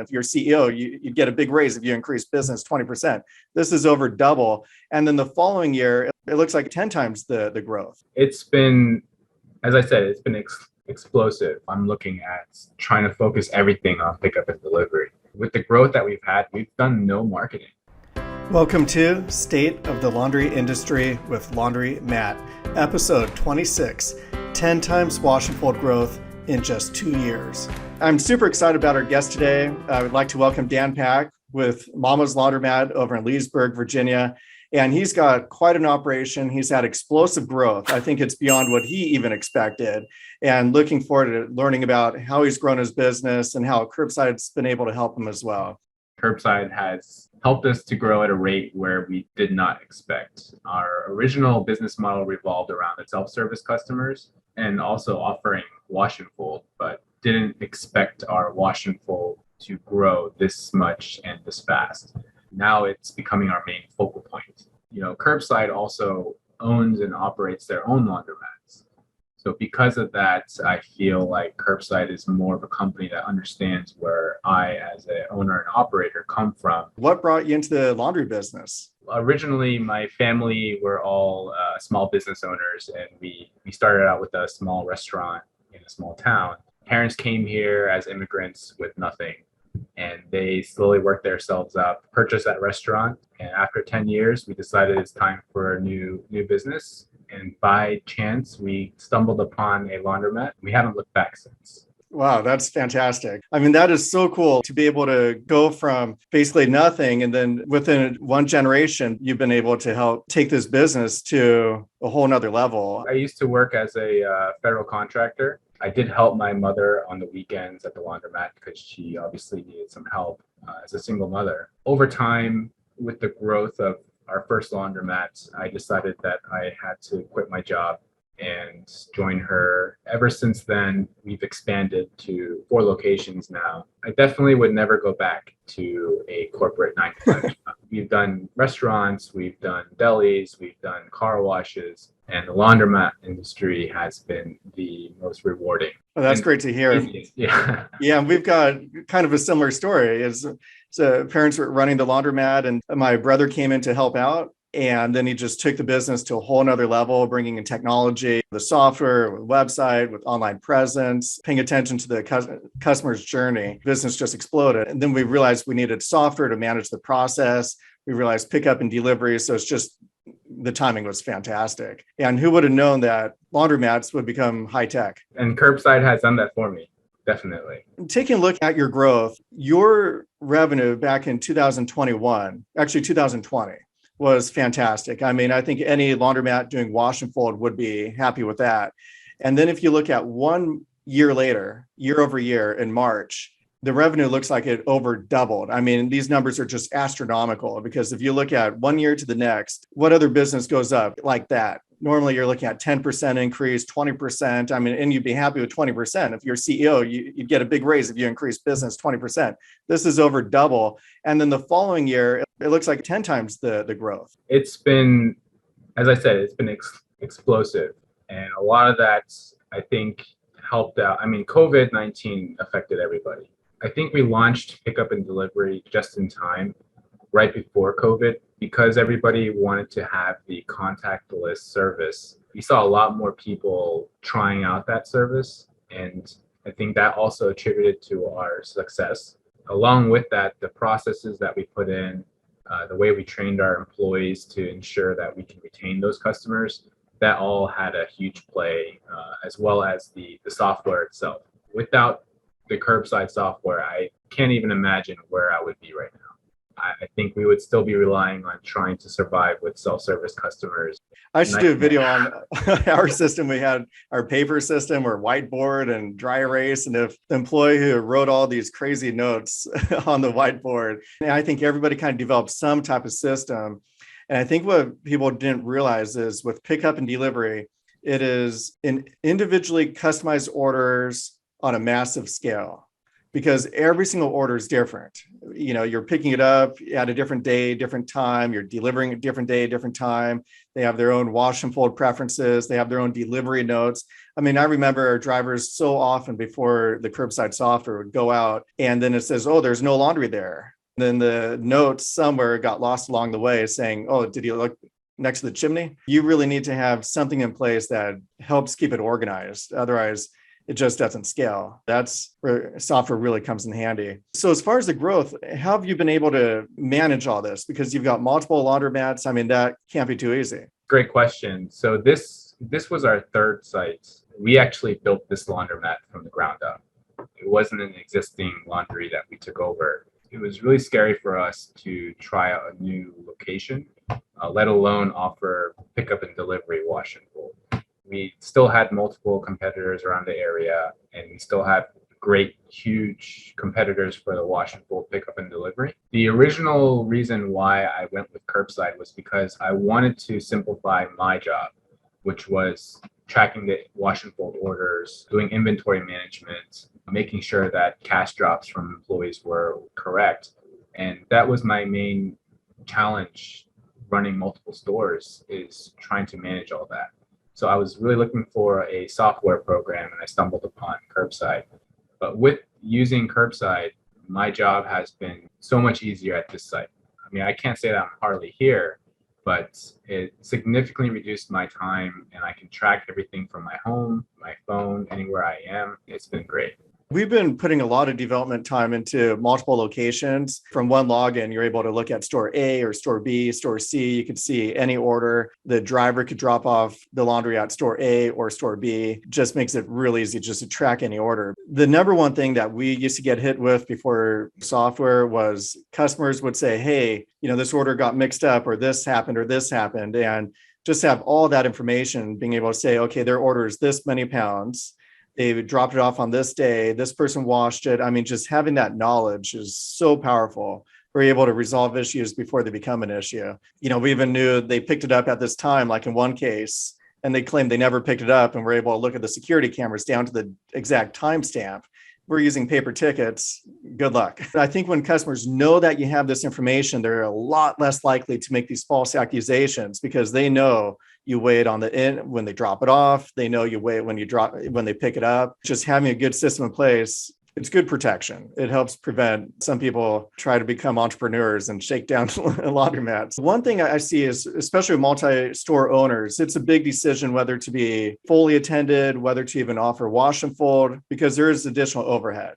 If you're CEO, you'd get a big raise if you increase business 20%. This is over double. And then the following year, it looks like 10 times the growth. It's been, as I said, it's been explosive. I'm looking at trying to focus everything on pickup and delivery. With the growth that we've had, we've done no marketing. Welcome to State of the Laundry Industry with Laundry Matt, episode 26, 10 times wash and fold growth in just 2 years. I'm super excited about our guest today. I would like to welcome Dan Pack with Mama's Laundromat over in Leesburg, Virginia. And he's got quite an operation. He's had explosive growth. I think it's beyond what he even expected. And looking forward to learning about how he's grown his business and how Curbside's been able to help him as well. Curbside has helped us to grow at a rate where we did not expect. Our original business model revolved around the self-service customers and also offering wash and fold, but didn't expect our wash and fold to grow this much and this fast. Now it's becoming our main focal point. Curbside also owns and operates their own laundromats. So because of that, I feel like Curbside is more of a company that understands where I, as an owner and operator, come from. What brought you into the laundry business? Originally, my family were all small business owners, and we started out with a small restaurant in a small town. Parents came here as immigrants with nothing, and they slowly worked themselves up, purchased that restaurant. And after 10 years, we decided it's time for a new business. And by chance, we stumbled upon a laundromat. We haven't looked back since. Wow, that's fantastic. I mean, that is so cool to be able to go from basically nothing. And then within one generation, you've been able to help take this business to a whole nother level. I used to work as a federal contractor. I did help my mother on the weekends at the laundromat because she obviously needed some help as a single mother. Over time, with the growth of our first laundromat, I decided that I had to quit my job and join her. Ever since then, we've expanded to 4 locations now. I definitely would never go back to a corporate 9-to-5 job. We've done restaurants, we've done delis, we've done car washes, and the laundromat industry has been the most rewarding. Oh, that's great to hear. Yeah. Yeah, we've got kind of a similar story. So parents were running the laundromat, and my brother came in to help out. And then he just took the business to a whole nother level, bringing in technology, the software, with website, with online presence, paying attention to the customer's journey. Business just exploded. And then we realized we needed software to manage the process. We realized pickup and delivery. So it's just, the timing was fantastic. And who would have known that laundromats would become high tech? And Curbside has done that for me. Definitely. Taking a look at your growth, your revenue back in 2021, actually 2020, was fantastic. I mean, I think any laundromat doing wash and fold would be happy with that. And then if you look at 1 year later, year over year in March, the revenue looks like it over doubled. I mean, these numbers are just astronomical because if you look at 1 year to the next, what other business goes up like that? Normally you're looking at 10% increase, 20%. I mean, and you'd be happy with 20%. If you're CEO, you'd get a big raise if you increase business 20%. This is over double. And then the following year, it looks like 10 times the growth. It's been, as I said, it's been explosive. And a lot of that, I think, helped out. I mean, COVID-19 affected everybody. I think we launched pickup and delivery just in time, right before COVID, because everybody wanted to have the contactless service. We saw a lot more people trying out that service. And I think that also attributed to our success. Along with that, the processes that we put in, the way we trained our employees to ensure that we can retain those customers, that all had a huge play, as well as the software itself. Without the Curbside software, I can't even imagine where I would be right now. I think we would still be relying on trying to survive with self-service customers. I should do a video on our system. We had our paper system or whiteboard and dry erase. And if the employee who wrote all these crazy notes on the whiteboard, and I think everybody kind of developed some type of system. And I think what people didn't realize is with pickup and delivery, it is in individually customized orders on a massive scale, because every single order is different. you're picking it up at a different day, different time. You're delivering a different day, different time. They have their own wash and fold preferences. They have their own delivery notes. I mean, I remember drivers so often before the curbside software would go out and then it says, oh, there's no laundry there. And then the notes somewhere got lost along the way saying, oh, did you look next to the chimney? You really need to have something in place that helps keep it organized. Otherwise, it just doesn't scale. That's where software really comes in handy. So as far as the growth, how have you been able to manage all this? Because you've got multiple laundromats. I mean, that can't be too easy. Great question. So this was our third site. We actually built this laundromat from the ground up. It wasn't an existing laundry that we took over. It was really scary for us to try out a new location, let alone offer pickup and delivery wash and fold. We still had multiple competitors around the area, and we still have great, huge competitors for the wash and fold pickup and delivery. The original reason why I went with curbside was because I wanted to simplify my job, which was tracking the wash and fold orders, doing inventory management, making sure that cash drops from employees were correct. And that was my main challenge running multiple stores, is trying to manage all that. So I was really looking for a software program and I stumbled upon Curbside. But with using Curbside, my job has been so much easier at this site. I mean, I can't say that I'm hardly here, but it significantly reduced my time and I can track everything from my home, my phone, anywhere I am. It's been great. We've been putting a lot of development time into multiple locations. From one login, you're able to look at store A or store B, store C. You can see any order. The driver could drop off the laundry at store A or store B. Just makes it really easy just to track any order. The number one thing that we used to get hit with before software was customers would say, hey, this order got mixed up or this happened or this happened. And just have all that information, being able to say, okay, their order is this many pounds. They dropped it off on this day. This person washed it. I mean, just having that knowledge is so powerful. We're able to resolve issues before they become an issue. We even knew they picked it up at this time, like in one case, and they claimed they never picked it up. And we're able to look at the security cameras down to the exact timestamp. We're using paper tickets. Good luck. I think when customers know that you have this information, they're a lot less likely to make these false accusations because they know you weigh it on the end when they drop it off. They know you weigh it when they pick it up. Just having a good system in place, it's good protection. It helps prevent some people try to become entrepreneurs and shake down laundromats. One thing I see is, especially with multi-store owners, it's a big decision whether to be fully attended, whether to even offer wash and fold, because there is additional overhead.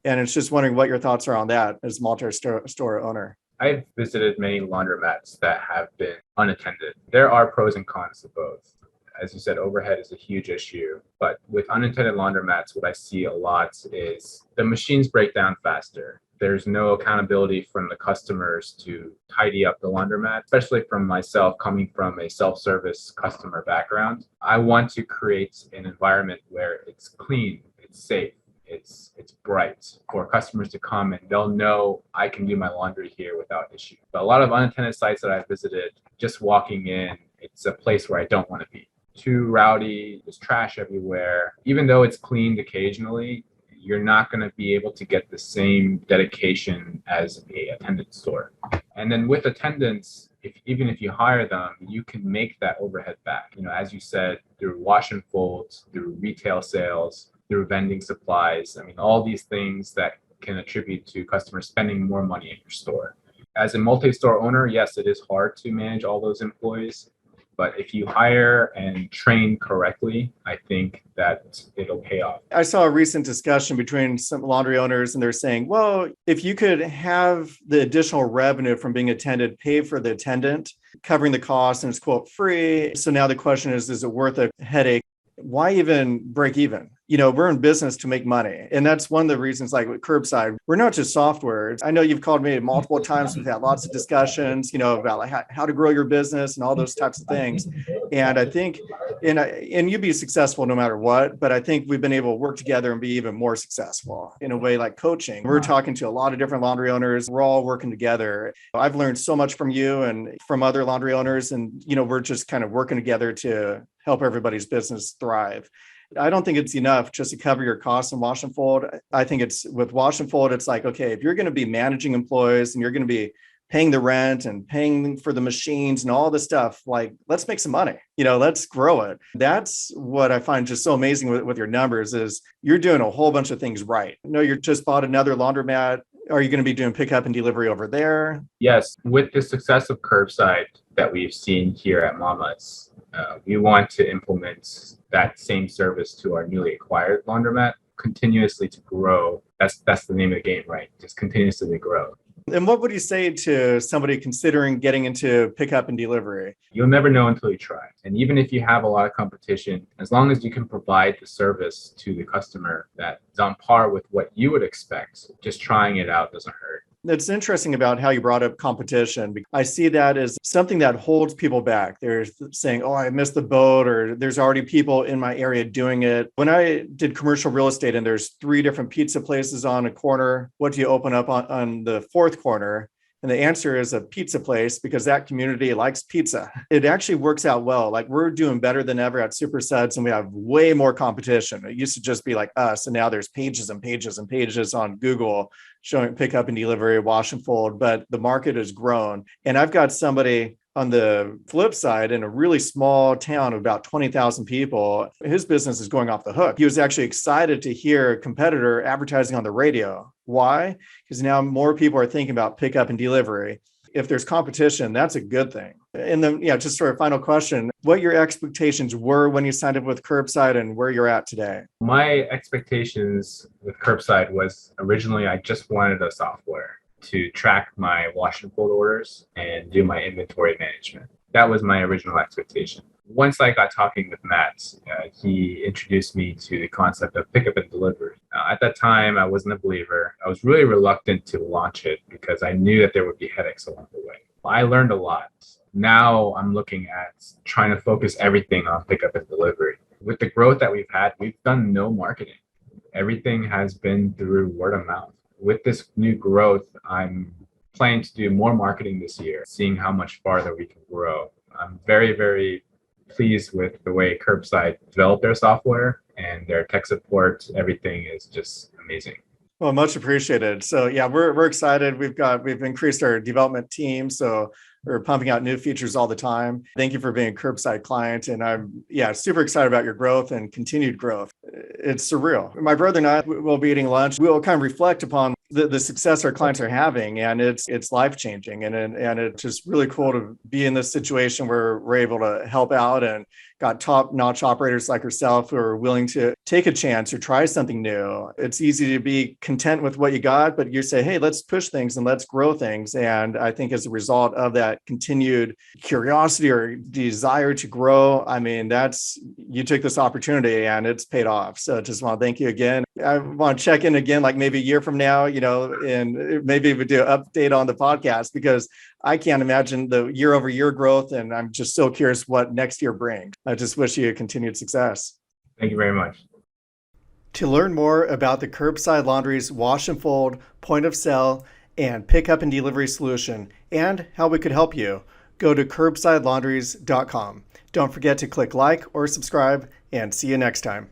And it's just wondering what your thoughts are on that as multi-store owner. I've visited many laundromats that have been unattended. There are pros and cons to both. As you said, overhead is a huge issue, but with unattended laundromats, what I see a lot is the machines break down faster. There's no accountability from the customers to tidy up the laundromat, especially from myself coming from a self-service customer background. I want to create an environment where it's clean, it's safe, it's bright for customers to come and they'll know I can do my laundry here without issue. But a lot of unattended sites that I've visited, just walking in, it's a place where I don't want to be. Too rowdy, there's trash everywhere. Even though it's cleaned occasionally, you're not going to be able to get the same dedication as a attended store. And then with attendants, even if you hire them, you can make that overhead back. As you said, through wash and folds, through retail sales, through vending supplies. I mean, all these things that can attribute to customers spending more money in your store. As a multi-store owner, yes, it is hard to manage all those employees. But if you hire and train correctly, I think that it'll pay off. I saw a recent discussion between some laundry owners, and they're saying, well, if you could have the additional revenue from being attended pay for the attendant, covering the cost, and it's, quote, free. So now the question is it worth a headache? Why even break even? We're in business to make money. And that's one of the reasons, like with Curbside, we're not just software. I know you've called me multiple times. We've had lots of discussions, about like how to grow your business and all those types of things. And I think, and you'd be successful no matter what, but I think we've been able to work together and be even more successful in a way like coaching. We're talking to a lot of different laundry owners. We're all working together. I've learned so much from you and from other laundry owners. And, we're just kind of working together to help everybody's business thrive. I don't think it's enough just to cover your costs in wash and fold. I think it's with wash and fold, it's like, okay, if you're going to be managing employees and you're going to be paying the rent and paying for the machines and all this stuff, like, let's make some money, let's grow it. That's what I find just so amazing with your numbers is you're doing a whole bunch of things right. No, you just bought another laundromat. Are you going to be doing pickup and delivery over there? Yes, with the success of curbside that we've seen here at Mama's, we want to implement that same service to our newly acquired laundromat, continuously to grow. That's the name of the game, right? Just continuously grow. And what would you say to somebody considering getting into pickup and delivery? You'll never know until you try. And even if you have a lot of competition, as long as you can provide the service to the customer that is on par with what you would expect, just trying it out doesn't hurt. It's interesting about how you brought up competition. I see that as something that holds people back. They're saying, oh, I missed the boat, or there's already people in my area doing it. When I did commercial real estate and there's 3 different pizza places on a corner, what do you open up on the 4th corner? And the answer is a pizza place because that community likes pizza. It actually works out well. Like we're doing better than ever at Super Suds and we have way more competition. It used to just be like us. And now there's pages and pages and pages on Google showing pickup and delivery, wash and fold, but the market has grown. And I've got somebody on the flip side, in a really small town of about 20,000 people, his business is going off the hook. He was actually excited to hear a competitor advertising on the radio. Why? Because now more people are thinking about pickup and delivery. If there's competition, that's a good thing. And then, just sort of final question, what your expectations were when you signed up with Curbside and where you're at today? My expectations with Curbside was originally I just wanted a software to track my wash and fold orders and do my inventory management. That was my original expectation. Once I got talking with Matt, he introduced me to the concept of pickup and delivery. At that time, I wasn't a believer. I was really reluctant to launch it because I knew that there would be headaches along the way. I learned a lot. Now I'm looking at trying to focus everything on pickup and delivery. With the growth that we've had, we've done no marketing. Everything has been through word of mouth. With this new growth, I'm planning to do more marketing this year, seeing how much farther we can grow. I'm very, very pleased with the way Curbside developed their software and their tech support. Everything is just amazing. Well, much appreciated. So we're excited. We've increased our development team. So we're pumping out new features all the time. Thank you for being a Curbside client. And I'm super excited about your growth and continued growth. It's surreal. My brother and I will be eating lunch. We'll kind of reflect upon the success our clients are having, and it's life-changing. And it's just really cool to be in this situation where we're able to help out and got top-notch operators like yourself who are willing to take a chance or try something new. It's easy to be content with what you got, but you say, hey, let's push things and let's grow things. And I think as a result of that continued curiosity or desire to grow, you took this opportunity and it's paid off. So just want to thank you again. I want to check in again, like maybe a year from now, and maybe we do an update on the podcast because I can't imagine the year over year growth. And I'm just so curious what next year brings. I just wish you continued success. Thank you very much. To learn more about the Curbside Laundry's wash and fold, point of sale, and pickup and delivery solution, and how we could help you, go to curbsidelaundries.com. Don't forget to click like or subscribe, and see you next time.